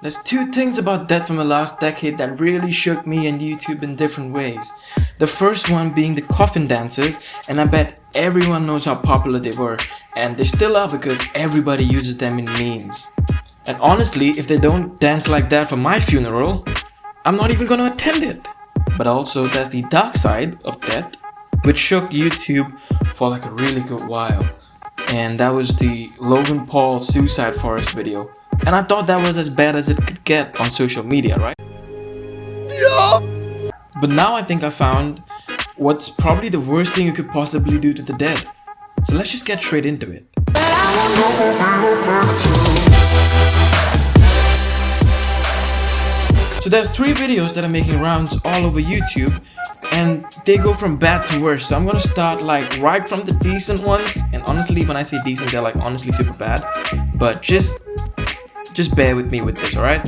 There's two things about death from the last decade that really shook me and YouTube in different ways. The first one being the coffin dances, and I bet everyone knows how popular they were, and they still are because everybody uses them in memes. And honestly, if they don't dance like that for my funeral, I'm not even gonna attend it. But also there's the dark side of death, which shook YouTube for like a really good while. And that was the Logan Paul suicide forest video. And I thought that was as bad as it could get on social media, right? Yeah. But now I think I found what's probably the worst thing you could possibly do to the dead. So let's just get straight into it. So there's 3 videos that are making rounds all over YouTube, and they go from bad to worse. So I'm gonna start like right from the decent ones, and honestly when I say decent they're like honestly super bad, but just bear with me with this, alright?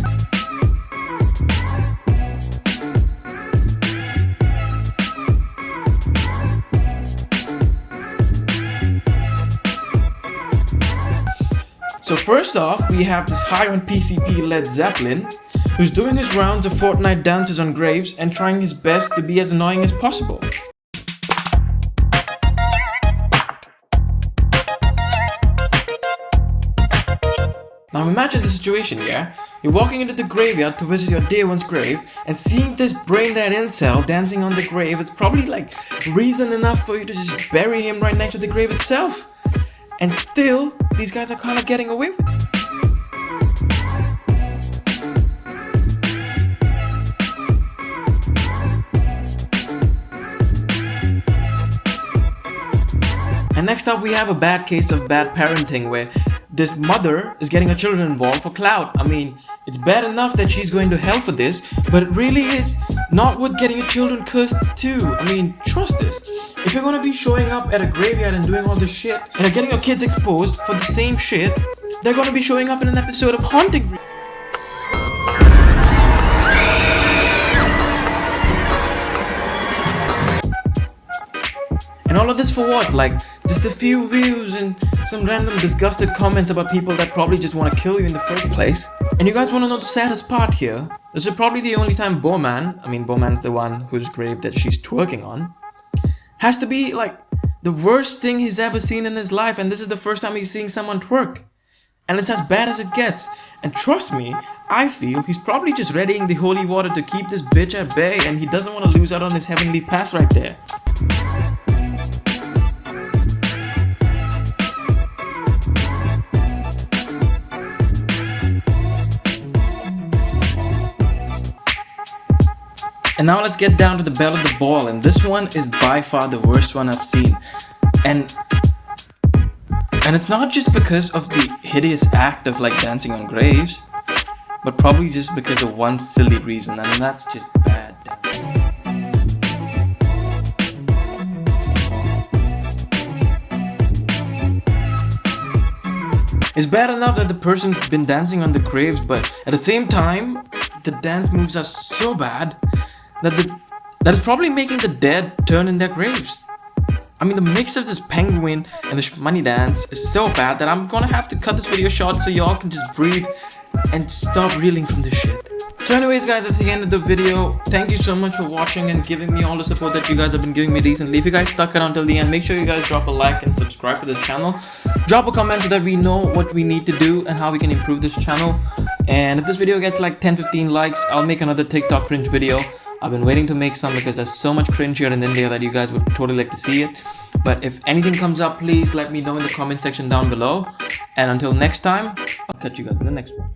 So first off, we have this high on PCP led Zeppelin, who's doing his rounds of Fortnite dances on graves and trying his best to be as annoying as possible. Now imagine the situation, yeah? You're walking into the graveyard to visit your dear one's grave, and seeing this brain-dead incel dancing on the grave, it's probably like reason enough for you to just bury him right next to the grave itself. And still, these guys are kind of getting away with it. And next up we have a bad case of bad parenting where this mother is getting her children involved for clout. I mean, it's bad enough that she's going to hell for this, but it really is not worth getting your children cursed too. I mean, trust this. If you're gonna be showing up at a graveyard and doing all this shit, and you're getting your kids exposed for the same shit, they're gonna be showing up in an episode of Haunting. And all of this for what? Like, just a few views and some random disgusted comments about people that probably just want to kill you in the first place. And you guys want to know the saddest part here? This is probably the only time Bowman's the one whose grave that she's twerking on, has to be like the worst thing he's ever seen in his life, and this is the first time he's seeing someone twerk. And it's as bad as it gets. And trust me, I feel he's probably just readying the holy water to keep this bitch at bay, and he doesn't want to lose out on his heavenly pass right there. And now let's get down to the bell of the ball, and this one is by far the worst one I've seen. And it's not just because of the hideous act of like dancing on graves, but probably just because of one silly reason, and that's just bad. It's bad enough that the person's been dancing on the graves, but at the same time, the dance moves are so bad that is probably making the dead turn in their graves. I mean, the mix of this penguin and the money dance is so bad that I'm gonna have to cut this video short so y'all can just breathe and stop reeling from this shit. So anyways guys, that's the end of the video. Thank you so much for watching and giving me all the support that you guys have been giving me recently. If you guys stuck around till the end, make sure you guys drop a like and subscribe to the channel. Drop a comment so that we know what we need to do and how we can improve this channel. And if this video gets like 10-15 likes, I'll make another TikTok cringe video. I've been waiting to make some because there's so much cringe here in India that you guys would totally like to see it. But if anything comes up, please let me know in the comment section down below. And until next time, I'll catch you guys in the next one.